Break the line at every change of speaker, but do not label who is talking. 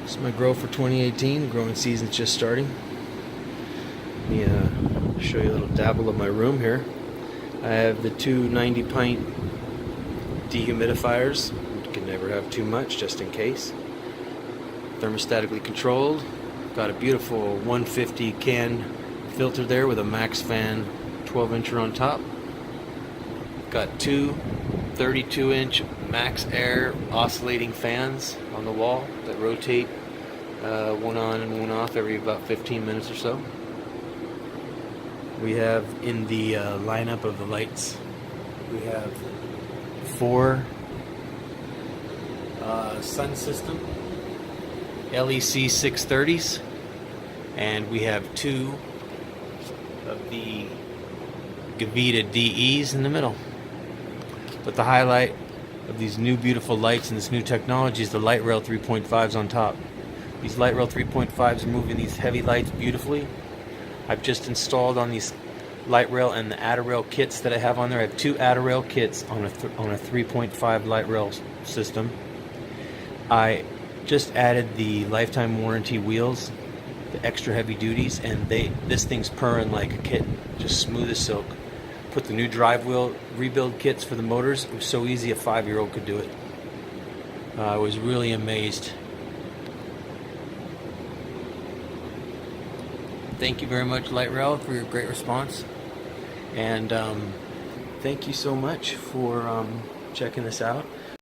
This is my grow for 2018. Growing season's just starting. Let me show you a little dabble of my room here. I have the two 90-pint dehumidifiers. You can never have too much, just in case. Thermostatically controlled. Got a beautiful 150 can filter there with a max fan 12-incher on top. Got two 32-inch max air oscillating fans on the wall that rotate one on and one off every about 15 minutes or so. We have in the lineup of the lights, we have four sun system LEC 630s, and we have two of the Ppfd DEs in the middle. But the highlight of these new beautiful lights and this new technology is the LightRail 3.5s on top. These LightRail 3.5s are moving these heavy lights beautifully. I've just installed on these LightRail and the AdderRail kits that I have on there. I have two AdderRail kits on a 3.5 LightRail system. I just added the lifetime warranty wheels, the extra heavy duties, and this thing's purring like a kitten, just smooth as silk. Put the new drive wheel rebuild kits for the motors. It was so easy a 5-year-old could do it. I was really amazed. Thank you very much, LightRail, for your great response. And thank you so much for checking this out.